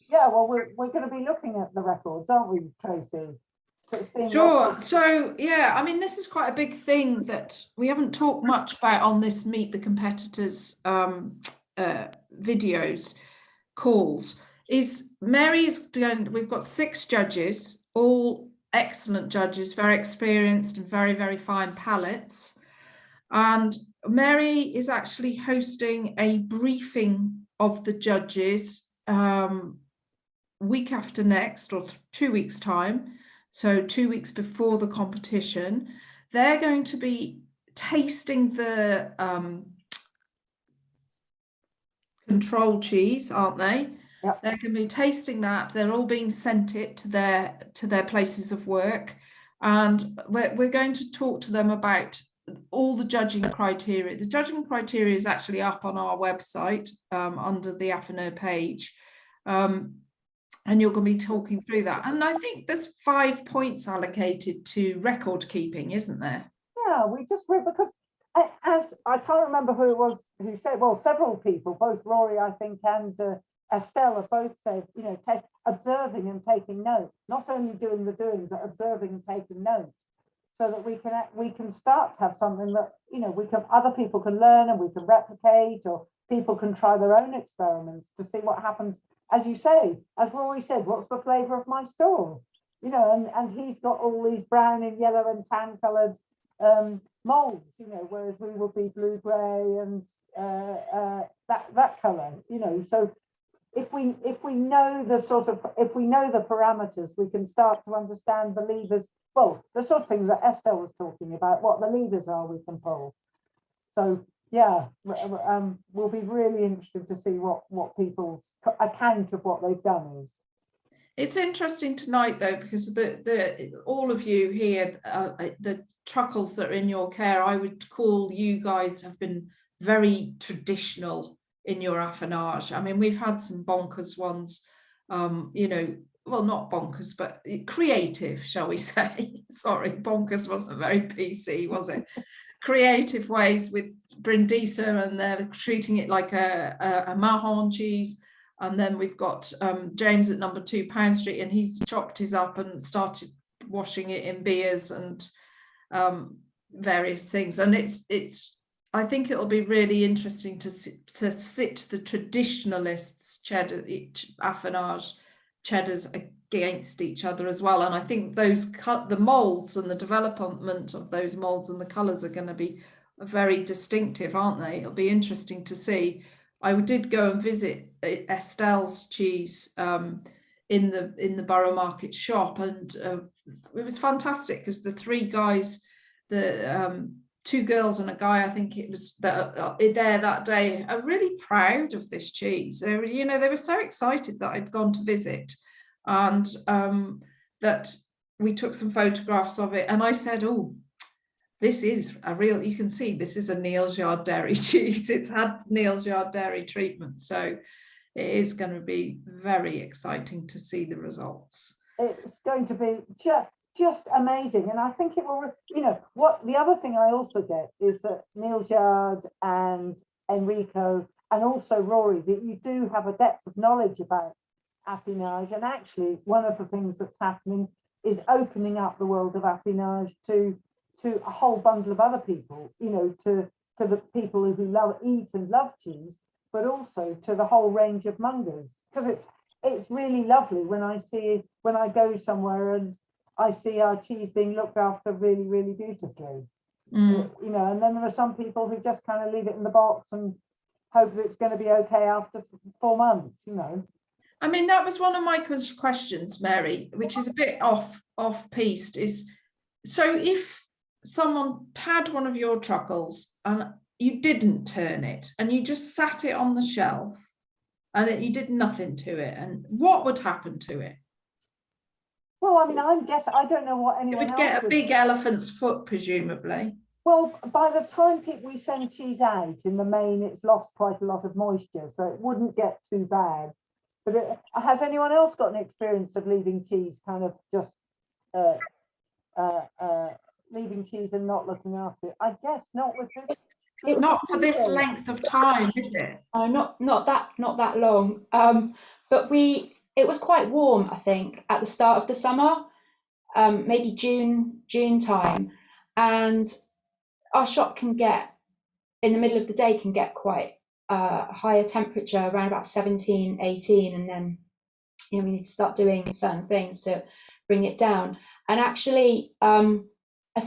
Yeah, well, we're going to be looking at the records, aren't we, Tracy? So seeing Sure. So yeah, I mean, this is quite a big thing that we haven't talked much about on this Meet the Competitors videos calls. Is Mary is doing, we've got 6 judges, all excellent judges, very experienced and very, very fine palates. And Mary is actually hosting a briefing of the judges week after next, or 2 weeks time. So 2 weeks before the competition, they're going to be tasting the control cheese, aren't they? Yep. They're going to be tasting that. They're all being sent it to their places of work, and we're going to talk to them about all the judging criteria. The judging criteria is actually up on our website under the Affineur page, and you're going to be talking through that. And I think there's 5 points allocated to record keeping, isn't there? Yeah, we just because as I can't remember who it was who said, well, several people, both Rory, I think, and Estelle have both said, you know, observing and taking notes, not only doing the doing, but observing and taking notes, so that we can start to have something that, you know, other people can learn and we can replicate, or people can try their own experiments to see what happens. As you say, as Rory said, what's the flavour of my store? You know, and he's got all these brown and yellow and tan coloured molds, you know, whereas we would be blue grey and that colour, you know. So if we know the parameters, we can start to understand the levers. Well, the sort of thing that Estelle was talking about, what the levers are we can pull. So yeah, we'll be really interested to see what people's account of what they've done is. It's interesting tonight though, because the all of you here, the truckles that are in your care, I would call you guys have been very traditional in your affinage. I mean, we've had some bonkers ones, you know, well, not bonkers, but creative, shall we say? Sorry, bonkers wasn't very PC, was it? Creative ways with Brindisa, and they're treating it like a Mahon cheese. And then we've got James at number 2 Pound Street, and he's chopped his up and started washing it in beers and various things. And it's I think it'll be really interesting to sit the traditionalists cheddar affinage cheddars against each other as well. And I think the molds and the development of those molds and the colors are going to be very distinctive, aren't they? It'll be interesting to see. I did go and visit Estelle's cheese in the Borough Market shop, and it was fantastic because the 3 guys, the 2 girls and a guy, I think it was there that day, are really proud of this cheese. They were, you know, they were so excited that I'd gone to visit, and that we took some photographs of it, and I said, oh, this is a real, you can see this is a Neal's Yard dairy cheese. It's had Neal's Yard dairy treatment. So it is going to be very exciting to see the results. It's going to be just amazing. And I think it will, you know, what the other thing I also get is that Neal's Yard and Enrico and also Rory, that you do have a depth of knowledge about affinage. And actually, one of the things that's happening is opening up the world of affinage to a whole bundle of other people, you know, to the people who eat and love cheese, but also to the whole range of mongers. Because it's really lovely when I go somewhere and I see our cheese being looked after really, really beautifully. You know, and then there are some people who just kind of leave it in the box and hope that it's going to be okay after 4 months, you know. I mean, that was one of my questions, Mary, which is a bit off-piste, is so if someone had one of your truckles and you didn't turn it and you just sat it on the shelf and you did nothing to it, and what would happen to it? Well, I mean, I don't know what anyone else would get. A big elephant's foot, presumably. Well, by the time we send cheese out, in the main, it's lost quite a lot of moisture, so it wouldn't get too bad. But has anyone else got an experience of leaving cheese kind of just leaving cheese and not looking after it? I guess not with this. Not for this length of time, is it? Not that long. But we it was quite warm, I think, at the start of the summer, maybe June time, and our shop can get, in the middle of the day, can get quite higher temperature, around about 17, 18, and then we need to start doing certain things to bring it down. And actually, I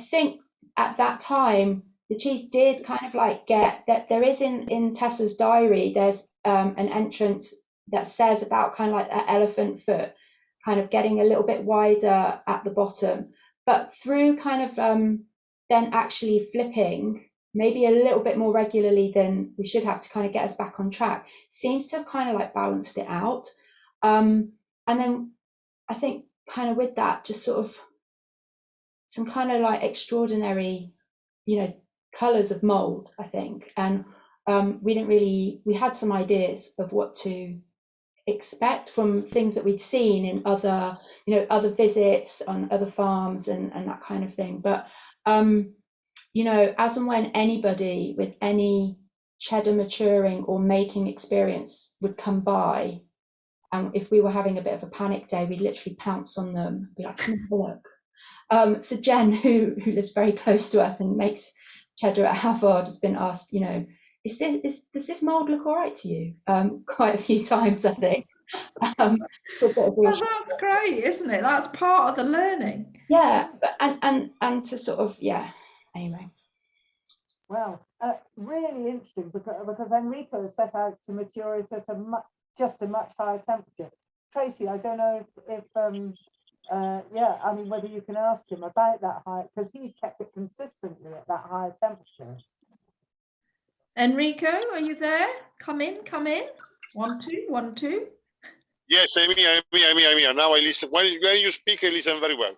think at that time the cheese did kind of like get that. There is in Tessa's diary, there's an entrance that says about kind of like an elephant foot kind of getting a little bit wider at the bottom, but through kind of then actually flipping maybe a little bit more regularly than we should have to kind of get us back on track, seems to have kind of like balanced it out. And then I think kind of with that, just sort of some kind of like extraordinary, colours of mould, I think. And we had some ideas of what to expect from things that we'd seen in other visits on other farms and that kind of thing. But, as and when anybody with any cheddar maturing or making experience would come by, and if we were having a bit of a panic day, we'd literally pounce on them and be like, come and have a look. So Jen, who lives very close to us and makes cheddar at Havard, has been asked, does this mould look all right to you? Quite a few times, I think. Well, that's great, isn't it? That's part of the learning. Yeah, but and to sort of, anyway. Well, really interesting because Enrico set out to mature it at a much higher temperature. Tracy, I don't know if whether you can ask him about that high, because he's kept it consistently at that higher temperature. Enrico, are you there? Come in. 1, 2, 1, 2. Yes, I'm here. Now I listen. When you speak, I listen very well.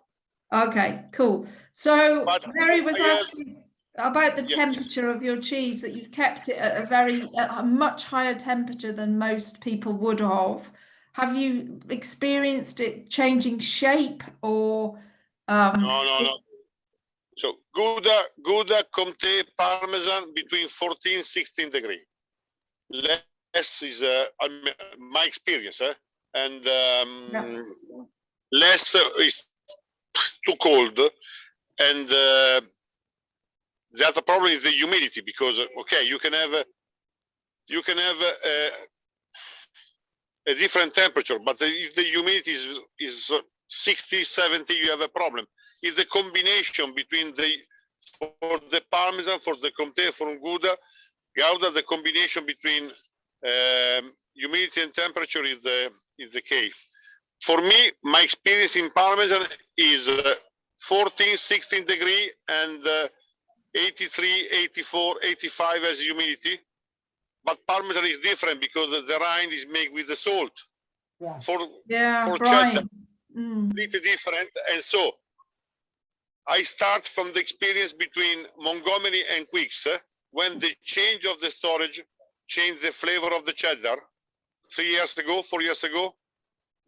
Okay, cool. So But Mary was asking about the temperature of your cheese, that you've kept it at a much higher temperature than most people would have. Have you experienced it changing shape or? No. So Gouda, Comté, Parmesan between 14, 16 degrees. Less is my experience, and less is too cold, and the other problem is the humidity, because you can have a different temperature, but if the humidity is 60, 70, you have a problem. It's the combination between for the Parmesan, for the Comté, for Gouda, the combination between humidity and temperature is the key. For me, my experience in Parmesan is 14, 16 degrees and 83, 84, 85 as humidity. But Parmesan is different because the rind is made with the salt. Yeah. For brine. cheddar, it's different. And so I start from the experience between Montgomery and Quicke's, when the change of the storage changed the flavor of the cheddar 3 years ago, 4 years ago.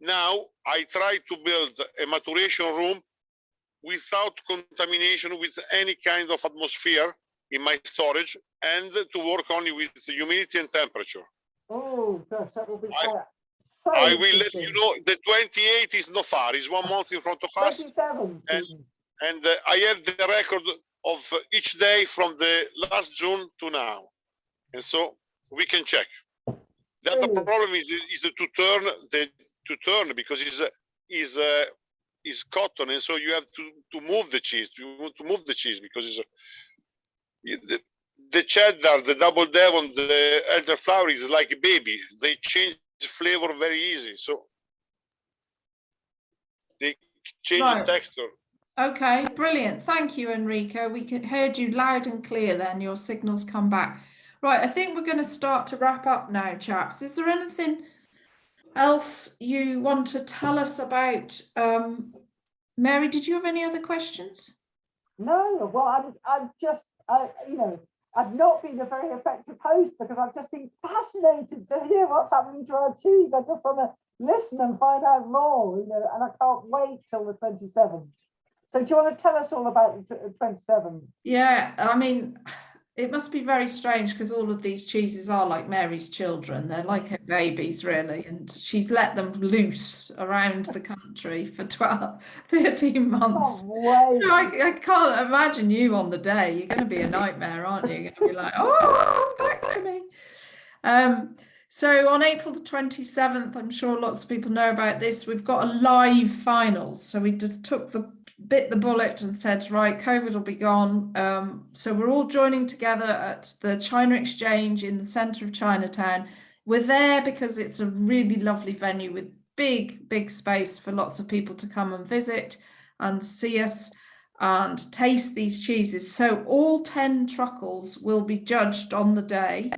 Now I try to build a maturation room without contamination with any kind of atmosphere in my storage, and to work only with the humidity and temperature. Oh gosh, that will be I will let you know. The 28 is not far, it's 1 month in front of us. 27. And I have the record of each day from the last June to now, and so we can check. The other problem is to turn because it's cotton, and so you have to move the cheese. You want to move the cheese because the cheddar, the double Devon, the elderflower is like a baby. They change flavor very easy, so they change the texture. Okay, brilliant. Thank you, Enrico. We heard you loud and clear then. Your signals come back. Right, I think we're going to start to wrap up now, chaps. Is there anything else you want to tell us about? Mary, did you have any other questions? No, well, I'm just, I've not been a very effective host because I've just been fascinated to hear what's happening to our cheese. I just want to listen and find out more, and I can't wait till the 27th. So do you want to tell us all about the 27th? Yeah, I mean, it must be very strange because all of these cheeses are like Mary's children. They're like her babies, really. And she's let them loose around the country for 13 months. Can't wait. So I can't imagine you on the day. You're going to be a nightmare, aren't you? You're going to be like, oh, back to me. So on April the 27th, I'm sure lots of people know about this, we've got a live finals. So we just bit the bullet and said, right, COVID will be gone. So we're all joining together at the China Exchange in the centre of Chinatown. We're there because it's a really lovely venue with big space for lots of people to come and visit and see us and taste these cheeses. So all 10 truckles will be judged on the day.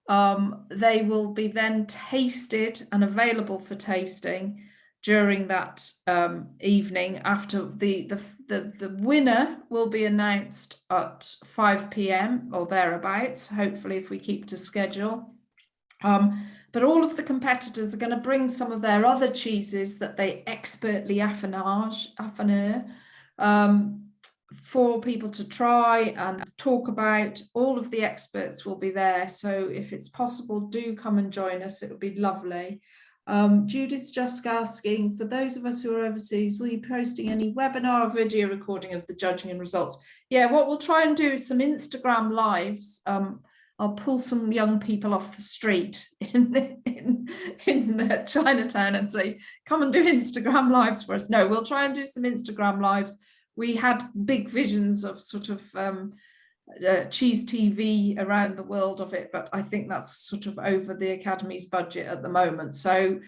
They will be then tasted and available for tasting during that evening. After the winner will be announced at 5 p.m. or thereabouts, hopefully, if we keep to schedule. But all of the competitors are going to bring some of their other cheeses that they expertly affineur for people to try and talk about. All of the experts will be there. So if it's possible, do come and join us. It would be lovely. Judith's just asking, for those of us who are overseas, will you be posting any webinar or video recording of the judging and results? Yeah, what we'll try and do is some Instagram lives. I'll pull some young people off the street in Chinatown and say, come and do Instagram lives for us. No, we'll try and do some Instagram lives. We had big visions of sort of cheese TV around the world of it, but I think that's sort of over the Academy's budget at the moment. So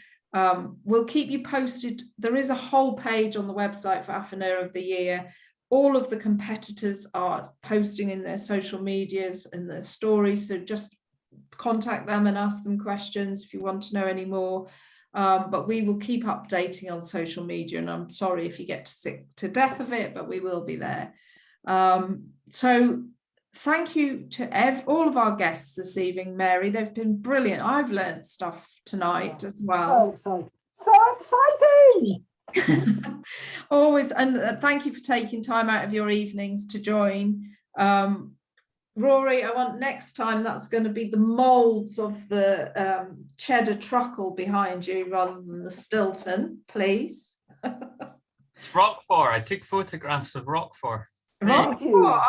we'll keep you posted. There is a whole page on the website for Affineur of the Year. All of the competitors are posting in their social medias and their stories, so just contact them and ask them questions if you want to know any more. But we will keep updating on social media, and I'm sorry if you get sick to death of it, but we will be there. So thank you to all of our guests this evening, Mary. They've been brilliant. I've learned stuff tonight as well. So exciting! Always, and thank you for taking time out of your evenings to join. Rory, I want next time that's going to be the molds of the cheddar truckle behind you rather than the Stilton, please. It's Roquefort. I took photographs of Roquefort. Roquefort.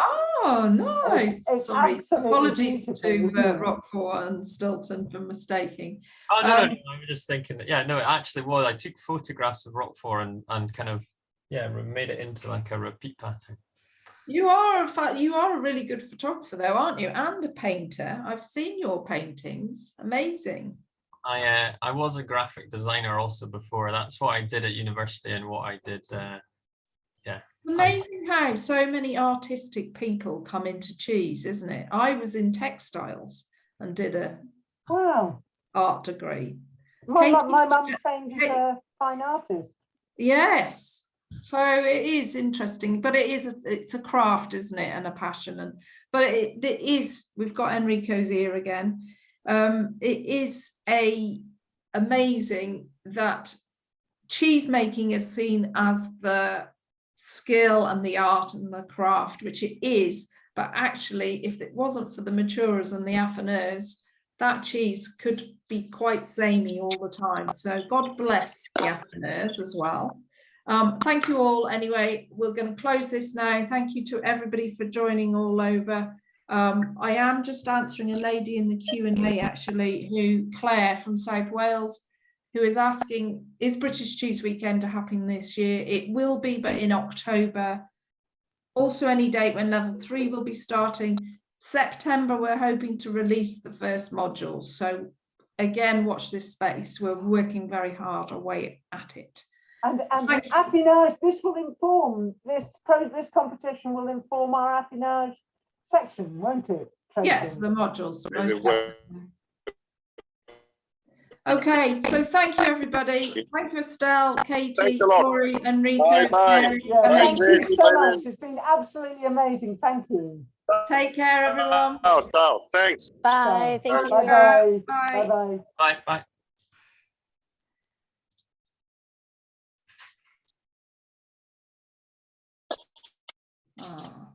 Oh, nice. It's Sorry, apologies to Roquefort and Stilton for mistaking. Oh, no, I was just thinking that, yeah, no, it actually was. I took photographs of Roquefort and kind of, yeah, made it into like a repeat pattern. You are a really good photographer, though, aren't you? And a painter. I've seen your paintings. Amazing. I was a graphic designer also before. That's what I did at university and what I did. Yeah. Amazing how so many artistic people come into cheese, isn't it? I was in textiles and did a art degree. My mum trained as a fine artist. Yes. So it is interesting, but it's a craft, isn't it, and a passion. But it is. We've got Enrico's ear again. It is amazing that cheese making is seen as the skill and the art and the craft, which it is. But actually, if it wasn't for the maturers and the affineurs, that cheese could be quite samey all the time. So God bless the affineurs as well. Thank you all. Anyway, we're going to close this now. Thank you to everybody for joining all over. I am just answering a lady in the Q&A actually, Claire from South Wales, who is asking, is British Cheese Weekend happening this year? It will be, but in October. Also any date when level 3 will be starting. September, we're hoping to release the first modules. So again, watch this space. We're working very hard away at it. And affinage, this will inform, this competition will inform our affinage section, won't it, Tracy? Yes, the modules. Okay, so thank you, everybody. Thank you, Estelle, Katie, Rory, Enrico. Bye. Thank you so much. It's been absolutely amazing. Thank you. Take care, everyone. Ciao. Thanks. Bye. Thank you. Bye-bye. Bye. Bye-bye. Bye. Oh.